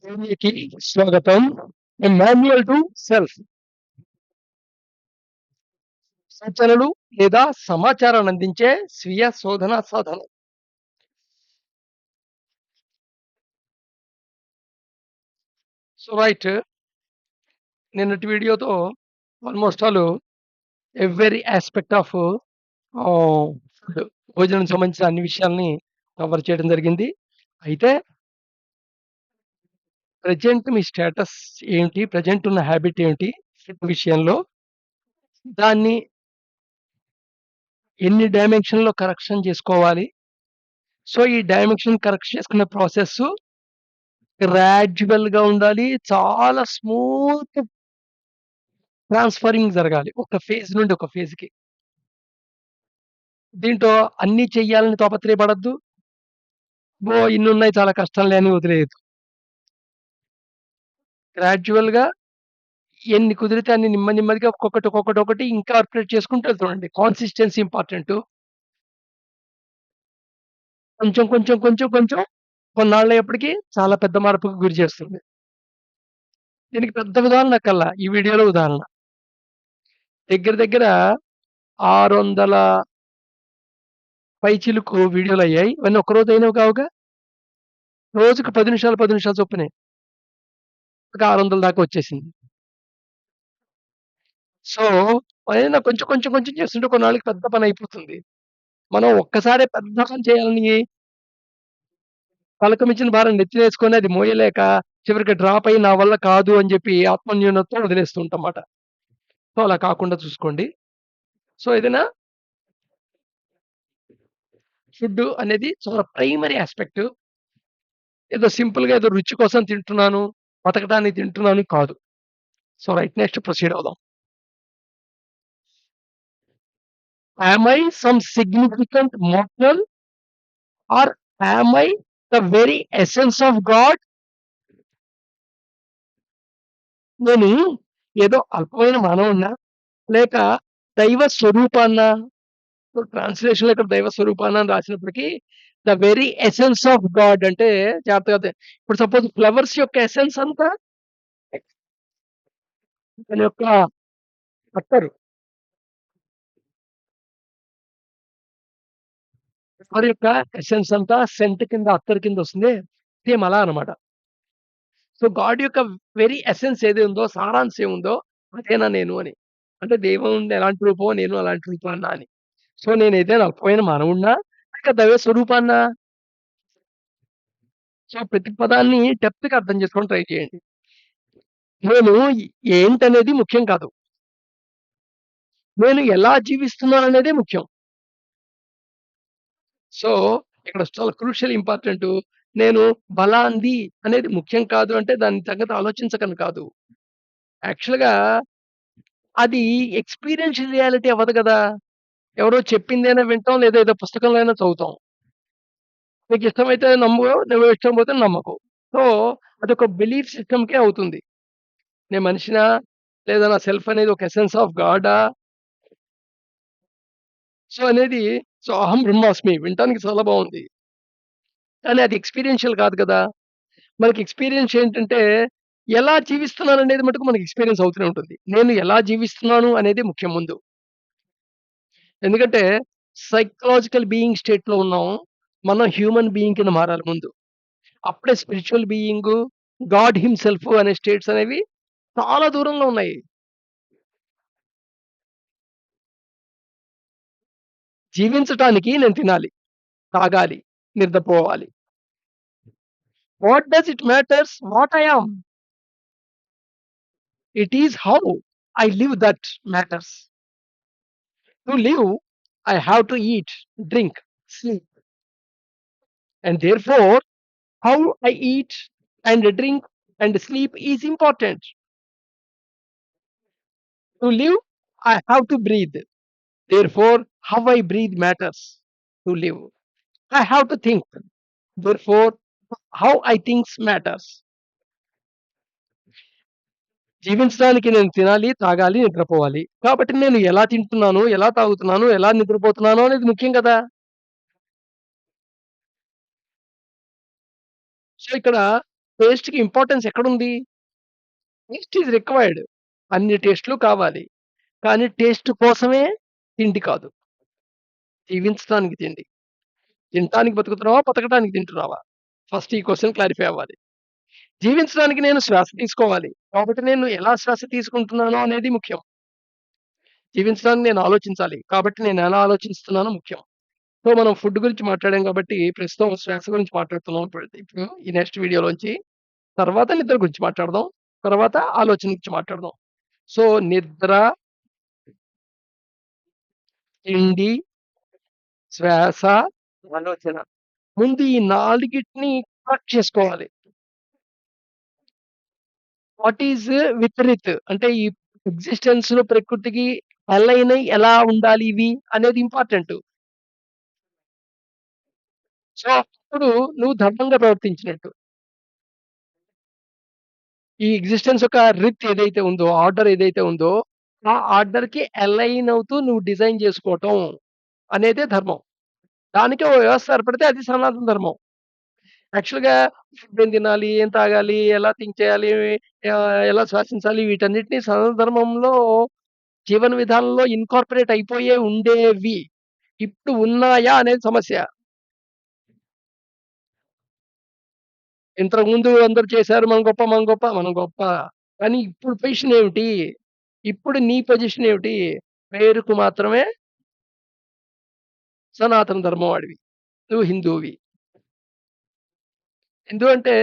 కి స్వాగతం. A manual to self సూచనలు లేదా సమాచారాన్ని అందించే స్వీయ శోధన సాధనం. సో రైట్ నిన్నటి వీడియోతో almost all every aspect of food భోజనం సంబంధించిన అన్ని విషయాల్ని కవర్ చేయడం జరిగింది. అయితే ప్రెజెంట్ మీ స్టేటస్ ఏంటి? ప్రెజెంట్ ఉన్న హాబిట్ ఏంటి? ఫుడ్ విషయంలో దాన్ని ఎన్ని డైమెన్షన్‌లో కరెక్షన్ చేసుకోవాలి? సో, ఈ డైమెన్షన్ కరెక్ట్ చేసుకునే ప్రాసెస్సు గ్రాడ్యుయల్‌గా ఉండాలి. చాలా స్మూత్ ట్రాన్స్‌ఫరింగ్ జరగాలి. ఒక ఫేజ్ నుండి ఒక ఫేజ్‌కి. దీంట్లో అన్నీ చెయ్యాలని తాపత్రయపడొద్దు. అబ్బో! ఇన్నున్నాయి చాలా కష్టంలే అని వదిలేయొద్దు. గ్రాడ్యుయల్‌గా ఎన్ని కుదిరితే అన్ని నెమ్మదిగా ఒక్కొక్కటి ఇంకార్పొరేట్ చేసుకుంటూ వెళ్తుండండి. Consistency important. కొంచెం కొన్నాళ్ళయ్యేప్పటికి చాలా పెద్ద మార్పుకు గురి చేస్తుంది. దీనికి పెద్ద ఉదాహరణ అక్కర్లా. ఈ వీడియోలో ఉదాహరణ. దగ్గర దగ్గర 600 పైచిలుకు వీడియోలయ్యాయి. ఇవన్నీ ఒక్కరోజు అయినవి కావుగా. రోజుకి 10 నిమిషాలు చొప్పునే. ఒక 600 దాకా వచ్చేసింది. సో, ఏదైనా కొంచెం చేస్తుంటే కొన్నాళ్ళకి పెద్ద పనయిపోతుంది. మనం ఒక్కసారే పెద్ద పని చేయాలని తలకు మించిన భారం నెత్తినేసుకొని అది మోయలేక చివరికి డ్రాప్ అయ్యి నా వల్ల కాదు అని చెప్పి ఆత్మన్యూనతతో వదిలేస్తూ ఉంటాం మాట. సో, అలా కాకుండా చూసుకోండి. సో, ఏదైనా ఫుడ్డు అనేది చాలా ప్రైమరీ యాస్పెక్ట్. ఏదో సింపుల్‌గా ఏదో రుచి కోసం తింటున్నాను, బతకడానికి తింటున్నాను కాదు. సో, రైట్ నెక్స్ట్ ప్రొసీడ్ అవుదాం. Am I some significant mortal or am I the very essence of God? నేను ఏదో అల్పమైన మానవుడినా? లేక దైవ స్వరూపాన్నా? సో, ట్రాన్స్‌లేషన్‌లో ఇక్కడ దైవ స్వరూపాన్న అని రాసినప్పటికి the very essence of God అంటే జాగ్రత్తగా ఇప్పుడు సపోజ్ ఫ్లవర్స్ యొక్క ఎసెన్స్ అంతా దాని యొక్క అత్తరు. ఫ్లవర్ యొక్క ఎసెన్స్ అంతా సెంట్ కింద, అత్తరు కింద వస్తుంది. సేమ్ అలా అన్నమాట. సో, గాడ్ యొక్క వెరీ ఎసెన్స్ ఏది ఉందో, సారాంశం ఏముందో అదేనా నేను అని. అంటే దేవుడు ఎలాంటి రూపమో నేను అలాంటి రూపాన్నా అని. సో, నేను ఏదైనా అల్పమైన మానవుడినా? లేక దైవ స్వరూపాన్నా? సో, ప్రతి పదాన్ని డెప్త్‌గా అర్థం చేసుకోవడానికి ట్రై చేయండి. నేను ఏంటనేది ముఖ్యం కాదు. నేను ఎలా జీవిస్తున్నాననేదే ముఖ్యం. సో, ఇక్కడ చాలా క్రూషియల్ ఇంపార్టెంటు. నేను బలాంది అనేది ముఖ్యం కాదు అంటే దాని సంగతి ఆలోచించకని కాదు. యాక్చువల్‌గా అది ఎక్స్‌పీరియన్షియల్ రియాలిటీ అవ్వదు గదా! ఎవరో చెప్పిందైనా వింటాం లేదా ఏదో పుస్తకంలో అయినా చదువుతాం. నీకిష్టమైతే నమ్ము, నువ్వు ఇష్టం పోతే నమ్మకు. సో, అదొక బిలీఫ్ సిస్టమ్‌కే అవుతుంది. నేను మనిషినా? లేదా నా సెల్ఫ్ అనేది ఒక ఎసెన్స్ ఆఫ్ గాడా? సో, అనేది సో, అహం బ్రహ్మాస్మి వినటానికి చాలా బావుంది. కానీ అది ఎక్స్‌పీరియన్షియల్ కాదు కదా! మనకి ఎక్స్‌పీరియన్స్ ఏంటంటే, ఎలా జీవిస్తున్నాననేది మటుకు మనకి ఎక్స్‌పీరియన్స్ అవుతూనే ఉంటుంది. నేను ఎలా జీవిస్తున్నాను అనేది ముఖ్యం ముందు. ఎందుకంటే, సైకలాజికల్ బీయింగ్ స్టేట్‌లో ఉన్నాం. మనం హ్యూమన్ బీయింగ్ కింద మారాలి ముందు. అప్పుడే స్పిరిచ్యువల్ బీయింగు, గాడ్ హిమ్‌సెల్ఫ్ అనే స్టేట్స్ అనేవి చాలా దూరంలో ఉన్నాయి. జీవించటానికి నేను తినాలి, తాగాలి, నిద్రపోవాలి. What does it matters what I am? It is how I live that matters. To live, I have to eat, drink, sleep. And therefore, how I eat and drink and sleep is important. To live, I have to breathe. Therefore, how I breathe matters to live. I have to think. Therefore, how I think matters. జీవించడానికి నేను తినాలి, తాగాలి, నిద్రపోవాలి. కాబట్టి నేను ఎలా తింటున్నాను, ఎలా తాగుతున్నాను, ఎలా నిద్రపోతున్నాను అనేది ముఖ్యం కదా! సో, ఇక్కడ టేస్ట్‌కి ఇంపార్టెన్స్ ఎక్కడుంది? Taste is required. అన్ని టేస్ట్‌లు కావాలి. కానీ టేస్ట్ కోసమే తిండి కాదు. జీవించడానికి తిండి. తినటానికి బతుకుతున్నావా? బతకడానికి తింటున్నావా? ఫస్ట్ ఈ క్వెషన్ క్లారిఫై అవ్వాలి. జీవించడానికి నేను శ్వాస తీసుకోవాలి. కాబట్టి నేను ఎలా శ్వాస తీసుకుంటున్నానో అనేది ముఖ్యం. జీవించడానికి నేను ఆలోచించాలి. కాబట్టి నేను ఎలా ఆలోచిస్తున్నానో ముఖ్యం. సో, మనం ఫుడ్ గురించి మాట్లాడాం కాబట్టి ప్రస్తుతం శ్వాస గురించి మాట్లాడుతున్నాం. ఇప్పుడు ఈ నెక్స్ట్ వీడియోలోంచి. తర్వాత నిద్ర గురించి మాట్లాడదాం. తర్వాత ఆలోచన గురించి మాట్లాడదాం. సో, నిద్ర, తిండి, శ్వాస, ఆలోచన. ముందు ఈ నాలుగిటిని కరెక్ట్ చేసుకోవాలి. వాట్ ఈస్ విపరీత్ అంటే ఈ ఎగ్జిస్టెన్స్‌లో ప్రకృతికి అలైన్ అయ్యి ఎలా ఉండాలి ఇవి అనేది ఇంపార్టెంట్. సో, అప్పుడు నువ్వు ధర్మంగా ప్రవర్తించినట్టు. ఈ ఎగ్జిస్టెన్స్ యొక్క రిత్ ఏదైతే ఉందో, ఆర్డర్ ఏదైతే ఉందో, ఆ ఆర్డర్‌కి అలైన్ అవుతూ నువ్వు డిజైన్ చేసుకోవటం అనేదే ధర్మం. దానికే ఓ వ్యవస్థ ఏర్పడితే అది సనాతన ధర్మం. యాక్చువల్‌గా ఫుడ్ ఏం తినాలి? ఏం తాగాలి? ఎలా థింక్ చేయాలి? ఎలా శ్వాసించాలి? వీటన్నిటిని సనాతన ధర్మంలో జీవన విధానంలో ఇన్కార్పొరేట్ అయిపోయే ఉండేవి. ఇప్పుడు ఉన్నాయా అనేది సమస్య. ఇంతకుముందు అందరూ చేశారు. మనం గొప్ప, మనం గొప్ప, మనం గొప్ప. కానీ ఇప్పుడు పొజిషన్ ఏమిటి? ఇప్పుడు నీ పొజిషన్ ఏమిటి? పేరుకు మాత్రమే సనాతన ధర్మం వాడివి. నువ్వు హిందువువి. హిందూ అంటే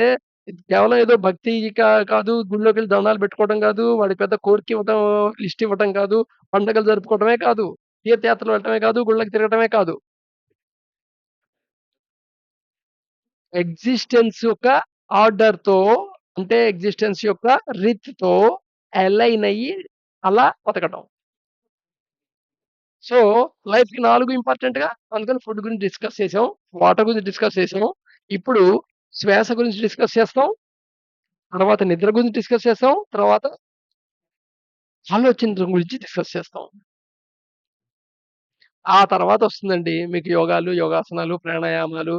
ఇది కేవలం ఏదో భక్తి కాదు. గుడిలోకెళ్ళి దండాలు పెట్టుకోవడం కాదు. వాడికి పెద్ద కోరికివ్వటం, లిస్ట్ ఇవ్వటం కాదు. పండగలు జరుపుకోవడమే కాదు. తీర్థయాత్రలు వెళ్ళటమే కాదు. గుళ్ళకి తిరగటమే కాదు. ఎగ్జిస్టెన్స్ యొక్క ఆర్డర్‌తో అంటే ఎగ్జిస్టెన్స్ యొక్క రిత్‌తో అలైన్ అయ్యి అలా బతకడం. సో, లైఫ్‌కి 4 ఇంపార్టెంట్‌గా. అందుకని ఫుడ్ గురించి డిస్కస్ చేసాం. వాటర్ గురించి డిస్కస్ చేసాం. ఇప్పుడు శ్వాస గురించి డిస్కస్ చేస్తాం. తర్వాత నిద్ర గురించి డిస్కస్ చేస్తాం. తర్వాత ఆలోచించడం గురించి డిస్కస్ చేస్తాం. ఆ తర్వాత వస్తుందండి మీకు యోగాలు, యోగాసనాలు, ప్రాణాయామాలు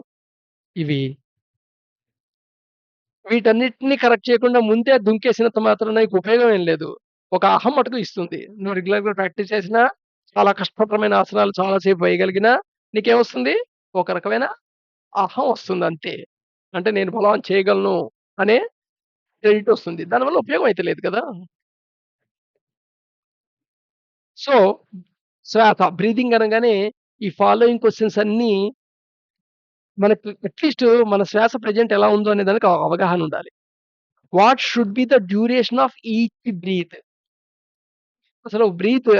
ఇవి. వీటన్నిటిని కరెక్ట్ చేయకుండా ముందే దుంకేసినంత మాత్రాన నీకు ఉపయోగం ఏం లేదు. ఒక అహం మటుకు ఇస్తుంది. నువ్వు రెగ్యులర్‌గా ప్రాక్టీస్ చేసినా, చాలా కష్టతరమైన ఆసనాలు చాలా సేపు వేయగలిగినా నీకేమొస్తుంది? ఒక రకమైన అహం వస్తుందంతే. అంటే నేను పలానా చేయగలను అనే క్రెడిట్ వస్తుంది. దానివల్ల ఉపయోగం అయితే లేదు కదా! సో, శ్వాస బ్రీతింగ్ అనగానే ఈ ఫాలోయింగ్ క్వెషన్స్ అన్నీ మనకు అట్‌లీస్ట్ మన శ్వాస ప్రెజెంట్ ఎలా ఉందో అనే దానికి అవగాహన ఉండాలి. What should be the duration of each breath? అసలు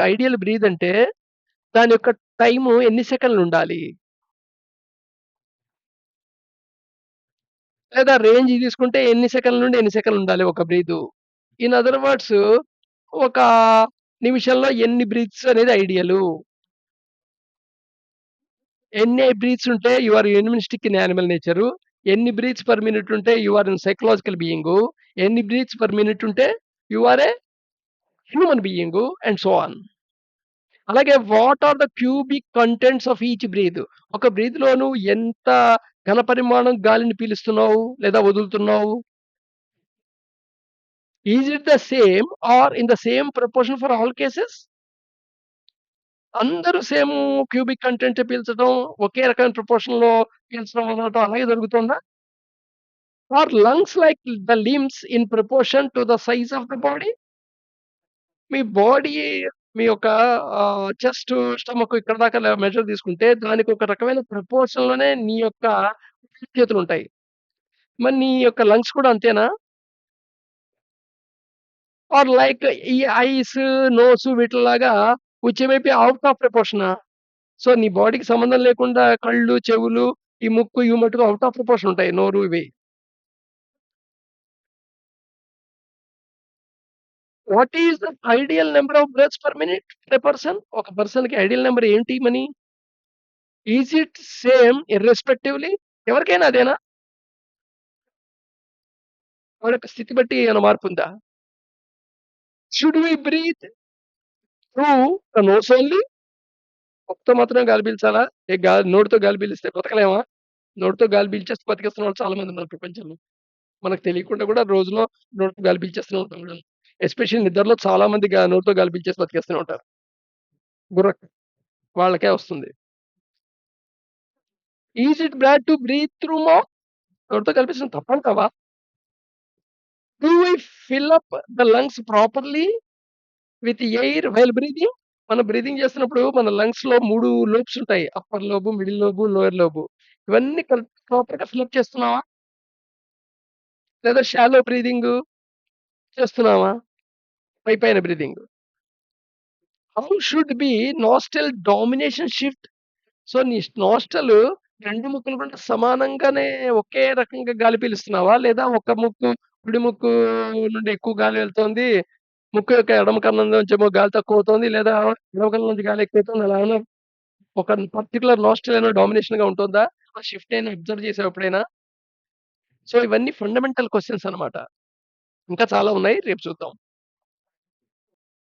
ఐడియల్ బ్రీత్ అంటే దాని యొక్క టైము ఎన్ని సెకన్లుండాలి? లేదా రేంజ్ తీసుకుంటే ఎన్ని సెకన్ల నుండి ఎన్ని సెకన్లుండాలి ఒక బ్రీతు? ఇన్ అదర్ వర్డ్స్ ఒక నిమిషంలో ఎన్ని బ్రీత్స్ అనేది ఐడియలు. ఎన్ని బ్రీత్స్ ఉంటే you are animistic in animal nature. ఎన్ని బ్రీత్స్ పర్ మినిట్ ఉంటే you are in psychological being. ఎన్ని బ్రీత్స్ పర్ మినిట్ ఉంటే you are a human being and so on. అలాగే what are the cubic contents of each breath? ఒక బ్రీత్‌లో నువ్వు ఎంత ఘన పరిమాణం గాలిని పీలుస్తున్నావు లేదా వదులుతున్నావు? Is it the same or in the same proportion for all cases? అందరూ క్యూబిక్ కంటెంటే పీల్చడం, ఒకే రకమైన ప్రపోర్షన్‌లో పీల్చడం, వదలటం అలాగే జరుగుతుందా? Or lungs like the limbs in proportion to the size of the body? మీ బాడీ మీ యొక్క చెస్ట్, స్టమక్ ఇక్కడ దాకా మెజర్ తీసుకుంటే దానికి ఒక రకమైన ప్రపోర్షన్‌లోనే నీ యొక్క చేతులుంటాయి. మరి నీ యొక్క లంగ్స్ కూడా అంతేనా? ఆర్ లైక్ ఈ ఐస్, నోస్ వీటిల్లాగా which may be out of ప్రపోర్షనా? సో, నీ బాడీకి సంబంధం లేకుండా కళ్ళు, చెవులు, ఈ ముక్కు ఇవి మటుకు ఔట్ ఆఫ్ ప్రపోర్షన్ ఉంటాయి. నోరు ఇవి. What is the ideal number of breaths per minute per person? ఒక పర్సన్‌కి ఐడియల్ నంబర్ ఏంటి మని? ఈజ్ ఇట్ సేమ్ ఇర్రెస్పెక్టివ్‌లీ? ఎవరికైనా అదేనా? వాడి యొక్క స్థితి బట్టి ఏమైనా మార్పుందా? Should we breathe through the nose only? ముక్కుతో మాత్రమే గాలి పీల్చాలా? నోటితో గాలి పీలిస్తే బతకలేమా? నోటితో గాలి పీల్చేసి బతికేస్తున్న వాళ్ళు చాలా మంది ఉన్నారు ప్రపంచంలో. మనకు తెలియకుండా కూడా రోజులో నోటితో గాలి పీల్చేస్తూనే ఉంటాం గూడాను. ఎస్పెషల్లీ నిద్రలో చాలా మంది నోటితో గాలి పీల్చేసి బతికేస్తూనే ఉంటారు. గుర్రక వాళ్ళకే వస్తుంది. Is it bad to breathe through mouth? నోటితో గాలి పీల్చడం తప్పంటావా? Do we fill up the lungs ప్రాపర్‌లీ విత్ ఎయిర్ వైల్ బ్రీతింగ్? మనం బ్రీతింగ్ చేస్తున్నప్పుడు మన లంగ్స్‌లో 3 లోబ్స్ ఉంటాయి. Upper lobe, middle lobe, lower lobe. ఇవన్నీ ప్రాపర్‌గా ఫిల్ అప్ చేస్తున్నావా? లేదా షాలో బ్రీతింగు చేస్తున్నావా? పైపైన breathing. How should be nostril domination shift? So, నీ నోస్ట్రల్ 2 ముక్కులు కూడా సమానంగానే ఒకే రకంగా గాలి పీలుస్తున్నావా? లేదా ఒక ముక్కు కుడి ముక్కు నుండి ఎక్కువ గాలి వెళ్తోంది. ముక్కు యొక్క ఎడమ కన్నం నుంచేమో గాలి తక్కువవుతోంది. లేదా ఎడమ కన్నం నుంచి గాలి ఎక్కువవుతుంది. అలా ఏమన్నా ఒక పర్టిక్యులర్ నోస్ట్రిల్ ఏమైనా డామినేషన్‌గా ఉంటుందా? ఆ షిఫ్ట్ అయినా అబ్జర్వ్ చేసావా ఎప్పుడైనా? సో, ఇవన్నీ ఫండమెంటల్ క్వెషన్స్ అన్నమాట. ఇంకా చాలా ఉన్నాయి. రేపు చూద్దాం.